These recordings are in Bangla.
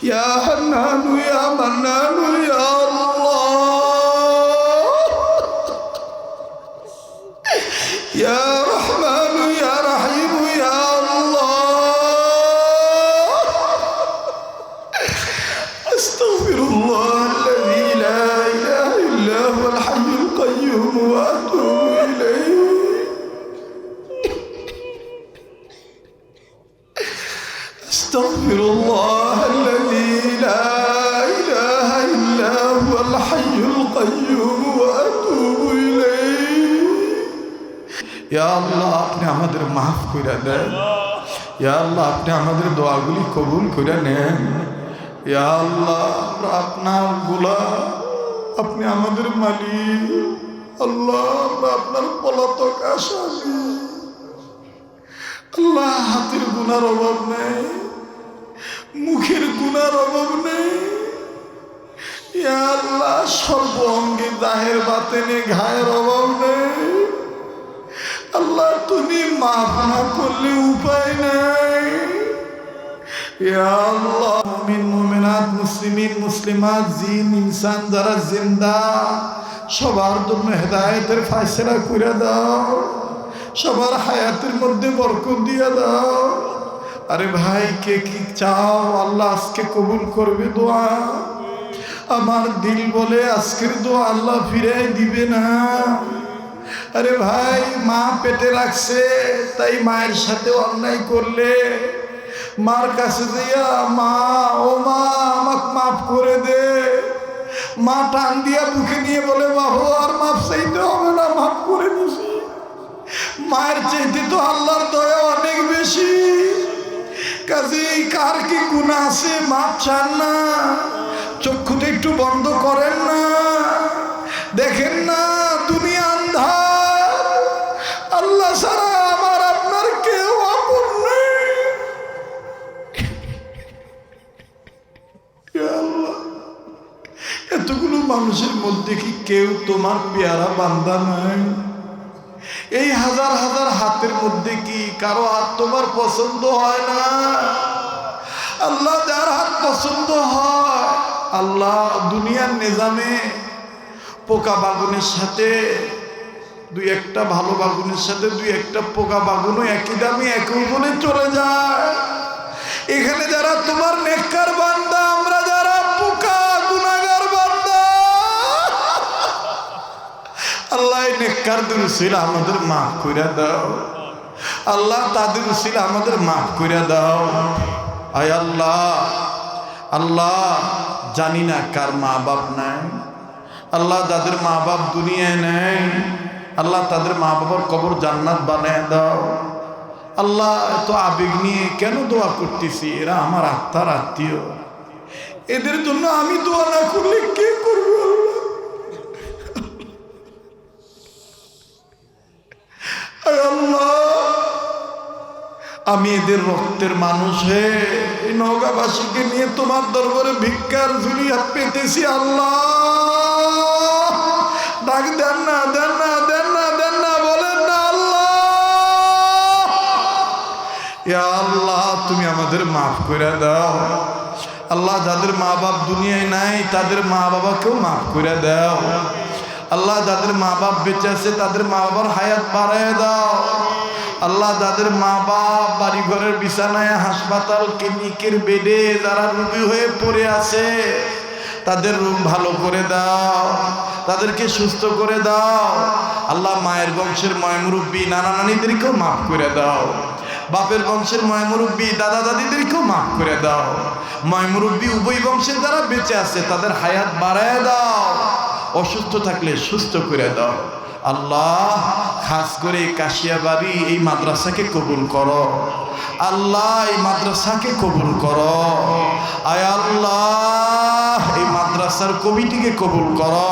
ইয়া হান্নানু ইয়া মান্নানু ইয়া আল্লাহ, ইয়া রহমানু ইয়া রহিমু ইয়া আল্লাহ। আস্তাগফিরুল্লাহাল্লাযী লা ইলাহা ইল্লা হুয়াল হাইয়ুল কাইয়্যুম ওয়া আতুবু ইলাইহি। আস্তাগফিরুল্লাহাল্লাযী লা ইলাহা ইল্লা হুয়াল হাইয়ুল কাইয়্যুম ওয়া আতুবু ইলাইহি। ইয়া আল্লাহ, আপনি আমাদের মাফ করে দেন। ইয়া আল্লাহ, আপনি আমাদের দোয়াগুলি কবুল করে নেন। ইয়া আল্লাহ, আপনার গোলাম, আপনি আমাদের মালিক। আল্লাহ, আমরা আপনার পলাতক আসামি। আল্লাহ, হাতের গুনার অভাব নেই, মুখের গুনার অভাব নেই। ইয়া আল্লাহ, সর্ব অঙ্গে জাহের বাতেনে ঘায়ের অভাব নেই। আল্লাহ, তুমি মাফ না করলে উপায় নাই। ইয়া আল্লাহ, মুমিন মুমিনাত, মুসলিমিন মুসলিমাত, জিন ইনসান যারা জিন্দা, সবার জন্য হেদায়েতের ফায়সালা করে দাও। সবার হায়াতের মধ্যে বরকত দিয়ে দাও। আরে ভাই, কে কি চাও আল্লাহ আজকে কবুল করবে দোয়া। আমার দিল বলে আজকের দোয়া আল্লাহ ফিরাই দিবে না। আরে ভাই, মা পেটে রাখছে, তাই মায়ের সাথে অন্যায় করলে মার কাছে দিয়া মা, ও মা, আমাকে মাফ করে দে। মা টান দিয়া বুকে নিয়ে বলে, বাবু আর মাফ চাইতে হবে না, মাফ করে দিছি। মায়ের চাইতে তো আল্লাহর দয়া অনেক বেশি। কাজেই কার কি গুনাহ আছে মাফ চান না? চক্ষুটা একটু বন্ধ করেন না, দেখেন না দুনিয়া আন্ধার। আল্লাহ ছাড়া আমার আপনার কেউ আপন নেই। আল্লাহ, এতগুলো মানুষের মধ্যে কি কেউ তোমার পেয়ারা বান্দা নাই? এই হাজার হাজার হাতের মধ্যে কি কারো হাত তোমার পছন্দ হয় না? আল্লাহ, যার হাত পছন্দ হয়, আল্লাহ দুনিয়ার নিজামে পোকা বাগুনের সাথে দুই একটা ভালো বাগুনের সাথে দুই একটা পোকা বাগুনও একই দামে একই বলে চলে যায়। এখানে যারা তোমার নেককার বান্দা, আমরা যারা পোকা গুনাহগার বান্দা, আল্লাহ নেককারদের উসিলা আমাদের মাফ করে দাও। আল্লাহ, তাদের উসিলা আমাদের মাফ করে দাও। আয় আল্লাহ, আল্লাহ জানি না কার মা বাপ নাই। আল্লাহ, যাদের মা বাপ দুনিয়ায় নেই, আল্লাহ তাদের মা বাবার কবর জান্নাত বানায় দাও। আল্লাহ, এত আবেগ নিয়ে কেন দোয়া করতেছি? এরা আমার আত্মার আত্মীয়, এদের জন্য আমি দোয়া না করলে কে করবে? আল্লাহ, আমি এদের রক্তের মানুষ হয়ে এই নওগাঁবাসীকে নিয়ে তোমার দরবারে ভিক্ষার ঝুলি পেতেছি। আল্লাহ, ডাক দেন না, দেন না, দেন না, দেন না, বলেন না। আল্লাহ, ইয়া আল্লাহ, তুমি আমাদের মাফ করে দাও। আল্লাহ, যাদের মা বাপ দুনিয়ায় নাই তাদের মা বাবাকেও মাফ করে দাও। আল্লাহ, যাদের মা বাপ বেঁচে আছে তাদের মা বাবার হায়াত বাড়ায় দাও। আল্লাহ, যাদের মা বাপ বাড়ি ঘরের বিছানায়, হাসপাতাল ক্লিনিকের বেডে যারা রোগী হয়ে পড়ে আছে, তাদের রোগ ভালো করে দাও, তাদেরকে সুস্থ করে দাও। আল্লাহ, মায়ের বংশের ময়মুরব্বী নানা নানিদেরকেও মাফ করে দাও। বাপের বংশের ময়মুরব্বী দাদা দাদিদেরকেও মাফ করে দাও। ময়মুরব্বী উভয় বংশের যারা বেঁচে আছে তাদের হায়াত বাড়ায় দাও। অসুস্থ থাকলে সুস্থ করে দাও। আল্লাহ, খাস করে কাশিয়াবাড়ি এই মাদ্রাসাকে কবুল করো। আল্লাহ, এই মাদ্রাসাকে কবুল করো। আয় আল্লাহ, এই মাদ্রাসার কমিটিকে কবুল করো।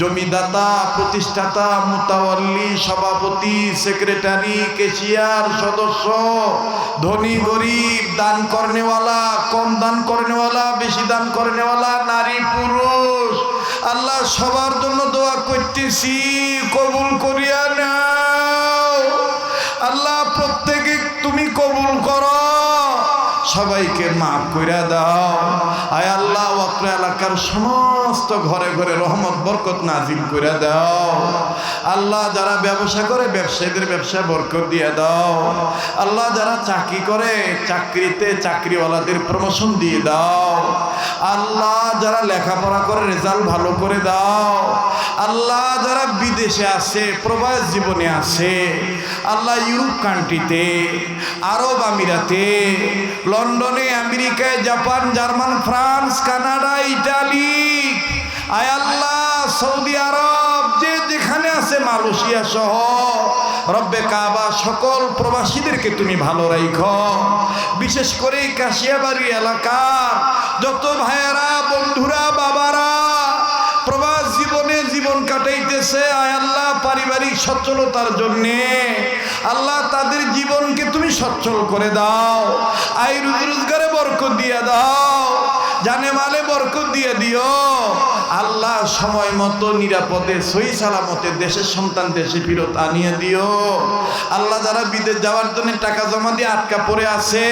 জমিদাতা, প্রতিষ্ঠাতা, মুতাওয়াল্লি, সভাপতি, সেক্রেটারি, কেশিয়ার, সদস্য, ধনী গরিব, দান করনেওয়ালা, কম দান করনেওয়ালা, বেশি দান করনেওয়ালা, নারী পুরুষ, আল্লাহ সবার জন্য দোয়া করতেছি, কবুল করিয়া নাও। আল্লাহ, প্রত্যেকে তুমি কবুল করো। সবাইকে মাফ করে দাও। আয় আল্লাহ অত্র এলাকার সমস্ত ঘরে ঘরে রহমত বরকত নাজিল করে দাও। আল্লাহ যারা ব্যবসা করে ব্যবসায়ীদের ব্যবসা বরকত দিয়ে দাও। আল্লাহ যারা চাকরি করে চাকরিতে চাকরিওয়ালাদের প্রমোশন দিয়ে দাও। আল্লাহ যারা লেখাপড়া করে রেজাল্ট ভালো করে দাও। আল্লাহ যারা বিদেশে আছে প্রবাস জীবনে আছে, আল্লাহ ইউরোপ কান্ট্রিতে, আরব আমিরাতে, লন্ডনে, আমেরিকায়, Japan, German, France, Canada, Italy, আয় আল্লাহ সৌদি আরব, যে যেখানে আছে মালয়েশিয়া সহ রব্বে কাবা সকল প্রবাসীদেরকে তুমি ভালো রাখো। বিশেষ করে কাশিয়াবাড়ি এলাকার যত ভাইয়েরা, বন্ধুরা, বাবারা প্রবাস জীবনে জীবন কাটাইতেছে, আয় আল্লাহ পারিবারিক সচ্ছলতার জন্যে আল্লাহ তাদের জীবনকে তুমি সচ্ছল করে দাও। আয় রুজি রোজগারে বরকত দিয়ে দাও, জানে মালে বরকত দিয়ে দিও। আল্লাহ সময় মতো নিরাপদে সহি সালামতে দেশের সন্তান দেশে ফেরত আনিয়ে দিও। আল্লাহ যারা বিদেশ যাওয়ার জন্য টাকা জমা দিয়ে আটকা পড়ে আছে,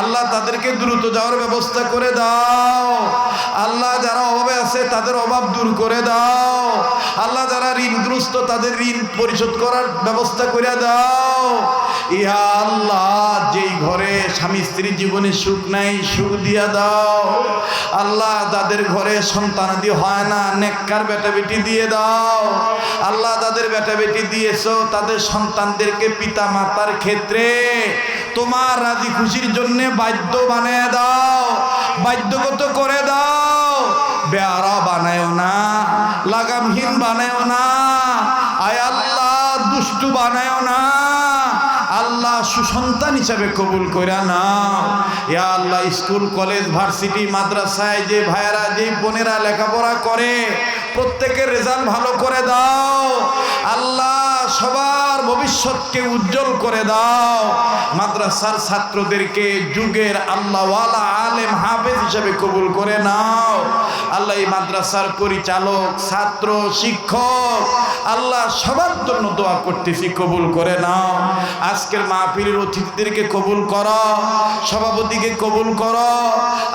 আল্লাহ তাদেরকে দ্রুত যাওয়ার ব্যবস্থা করে দাও। আল্লাহ যারা অভাবে আছে তাদের অভাব দূর করে দাও। আল্লাহ যারা ঋণগ্রস্ত তাদের ঋণ পরিশোধ করার ব্যবস্থা করে দাও। ইয়া আল্লাহ যেই ঘরে স্বামী স্ত্রী জীবনে সুখ নাই সুখ দিয়া দাও। আল্লাহ যাদের ঘরে সন্তানাদি হয় না নেককার বেটা বেটি দিয়ে দাও। আল্লাহ তাদের বেটা বেটি দিয়েছো তাদের সন্তানদেরকে পিতা মাতার ক্ষেত্রে তোমার রাজি খুশির জন্য বাধ্য বানিয়ে দাও, বাধ্যগত করে দাও। বেয়ারা বানায়ও না, লাগামহীন বানায়ও না, আয় আল্লাহ দুষ্টু বানায়ও না। আল্লাহ সুসন্তান হিসাবে কবুল করে নাও। ইয়া আল্লাহ স্কুল কলেজ ভার্সিটি মাদ্রাসায় যে ভাইয়েরা যে বোনেরা লেখাপড়া করে প্রত্যেকের রেজাল্ট ভালো করে দাও। আল্লাহ সবার ভবিষ্যৎকে উজ্জ্বল করে দাও। মাদ্রাসার ছাত্রদেরকে যুগের আল্লাহওয়ালা আলেম হাফেজ হিসেবে কবুল করে নাও। আল্লাহ এই মাদ্রাসার পরিচালক, ছাত্র, শিক্ষক আল্লাহ সবার জন্য দোয়া করতেছি, কবুল করে নাও। আজকের মাহফিলের অতিথিদেরকে কবুল করো, সভাপতিকে কবুল করো।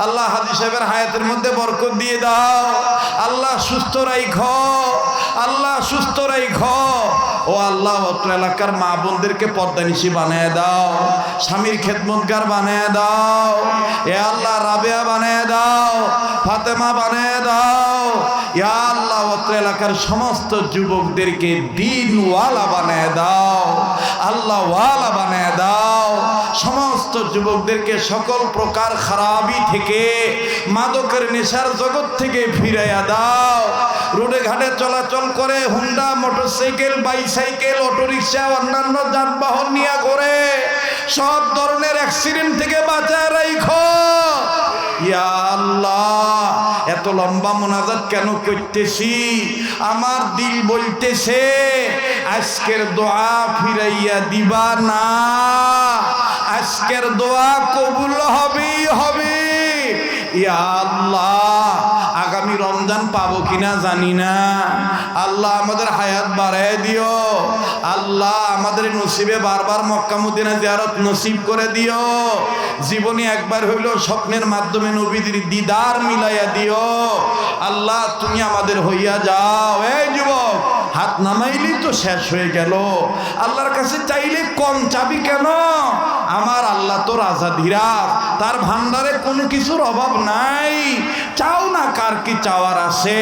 আল্লাহ হাজী সাহেবের হায়াতের মধ্যে বরকত দিয়ে দাও। আল্লাহ সুস্থ রাখো, আল্লাহ সুস্থ রাখো। ও আল্লাহ অত্র এলাকার মা বোনদেরকে পর্দানিশী বানিয়ে দাও, স্বামীর খেদমতগার বানিয়ে দাও। এ আল্লাহ রাবেয়া বানিয়ে দাও, ফাতেমা বানিয়ে দাও। ইয়া আল্লাহ অত্র এলাকার সমস্ত যুবকদেরকে দিনওয়ালা বানিয়ে দাও, আল্লাহওয়ালা বানিয়ে দাও। সমস্ত যুবকদেরকে সকল প্রকার খারাপি থেকে, মাদকের নেশার জগৎ থেকে ফিরাইয়া দাও। রোডে ঘাটে চলাচল করে হুন্ডা, মোটরসাইকেল, বাইসাইকেল, অটোরিকশা, অন্যান্য যানবাহন নিয়ে করে সব ধরনের অ্যাক্সিডেন্ট থেকে বাঁচায় রাখো। ইয়া আল্লাহ এত লম্বা মোনাজাত কেন করতেছি? আমার দিল বলতেছে আজকের দোয়া ফিরাইয়া দিবা না, আজকের দোয়া কবুল হবেই হবে। ইয়া আল্লাহ আগামী রমজান পাবো কিনা জানি না, আল্লাহ আমাদের হায়াত বাড়ায় দিও। আল্লাহ আমাদের নসিবে বারবার মক্কা মদিনা জিয়ারত নসিব করে দিও। জীবনে একবার হইলেও স্বপ্নের মাধ্যমে নবীদের দিদার মিলাইয়া দিও। আল্লাহ তুমি আমাদের হইয়া যাও। এই যুবক হাত নামাইলেই তো শেষ হয়ে গেল, আল্লাহর কাছে চাইলে কম চাবি কেন? আমার আল্লাহ তো রাজা ধীরাজ, তার ভান্ডারে কোনো কিছুর অভাব নাই। চাও না, কার কি চাওয়ার আছে?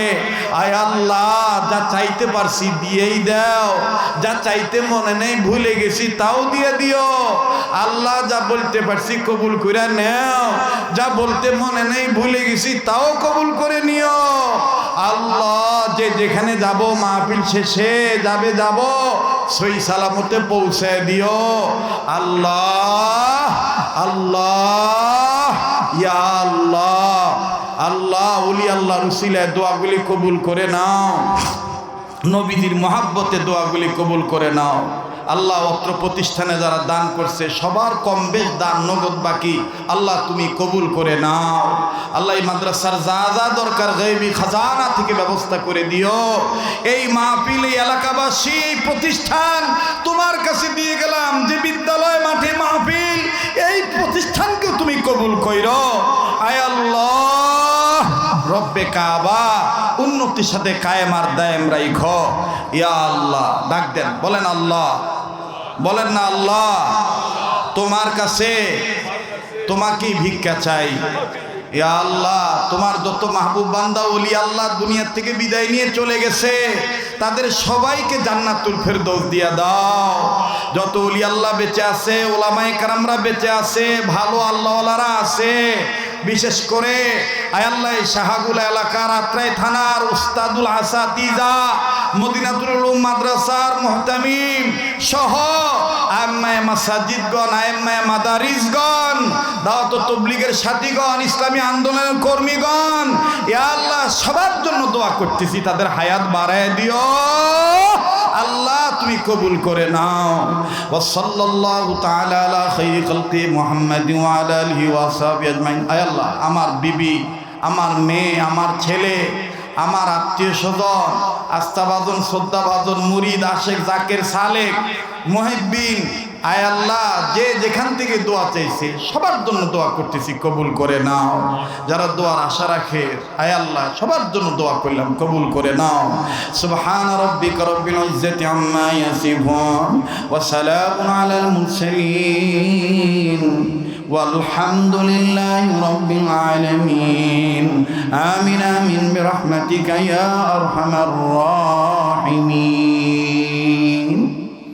আয় আল্লাহ যা চাইতে পারছি দিয়েই দাও, যা চাইতে মনে নেই ভুলে গেছি তাও দিয়ে দিও। আল্লাহ যা বলতে পারছি কবুল করে নেও, যা বলতে মনে নেই ভুলে গেছি তাও কবুল করে নিও। আল্লাহ যে যেখানে যাব মাহফিল শেষে যাব সহি সালামতে পৌঁছায় দিও। আল্লাহ আল্লাহ ইয়া আল্লাহ, আল্লাহ ওলি আল্লাহ রসিলায় দোয়াগুলি কবুল করে নাও, নবীজির মহাব্বতে দোয়াগুলি কবুল করে নাও। আল্লাহ অত্র প্রতিষ্ঠানে যারা দান করছে সবার কম বেশ দান নগদ বাকি আল্লাহ তুমি কবুল করে নাও। আল্লাহ এই মাদ্রাসার যা যা দরকার গায়বী খাজানা থেকে ব্যবস্থা করে দিও। এই মাহফিল, এই এলাকাবাসী, এই প্রতিষ্ঠান তোমার কাছে দিয়ে গেলাম, যে বিদ্যালয় মাঠে মাহফিল, এই প্রতিষ্ঠানকেও তুমি কবুল কইরো। আয় আল্লাহ রব্বে কাবা উন্নতির সাথে কায়েম আর দায়েম রাইখো। ইয়া আল্লাহ, ডাক দেন, বলেন আল্লাহ, বলেন না আল্লাহ। তোমার কাছে তোমাকেই ভিক্ষা চাই। ইয়া আল্লাহ, তোমার যত মাহবুব বান্দা ওলি আল্লাহ দুনিয়া থেকে বিদায় নিয়ে চলে গেছে, তাদের সবাইকে জান্নাতুল ফেরদৌস দিয়া দাও। যত ওলি আল্লাহ বেঁচে আছে, ওলামায়ে কেরামরা বেঁচে আছে, ভালো আল্লাহওয়ালারা আছে, বিশেষ করে আয় আল্লাহ শাহাগুলা এলাকার আত্রাই থানার উস্তাদুল আসাতিজা, মদিনাতুল উলুম মাদ্রাসার মুহতামিম সহ আইম্মায়ে মাসাজিদগণ, আইম্মায়ে মাদারিসগণ, দাওয়াত ও তাবলীগের সাথীগণ, ইসলামী আন্দোলনের কর্মীগণ, ইয়া আল্লাহ সবার জন্য দোয়া করতেছি, তাদের হায়াত বাড়ায় দিও আল্লাহ, তুমি কবুল করে নাও। ওয়া সাল্লাল্লাহু তাআলা আলা খায়রি খালকি মুহাম্মাদিন ওয়া আলা আলিহি ওয়া সাহবিহি আজমাইন। আয় আল্লাহ, আমার বিবি, আমার মেয়ে, আমার ছেলে, আমার আত্মীয় স্বজন, আস্থাভাজন, শ্রদ্ধাভাজন, মুরিদ, আশেক, জাকের, সালেক, মুহিব্বিন, আয় আল্লাহ যে যেখান থেকে দোয়া চাইছে সবার জন্য দোয়া করতেছি, কবুল করে নাও। যারা দোয়ার আশা রাখে আয় আল্লাহ সবার জন্য দোয়া করলাম, কবুল করে নাও। সুবহান রাব্বিকা রব্বিল ইজ্জাতি আম্মা ইয়াসিফুন ওয়া সালামুন আলাল মুরসালিন walhamdulillahi rabbil alamin. Amin amin bi rahmatika ya arhamar rahimin.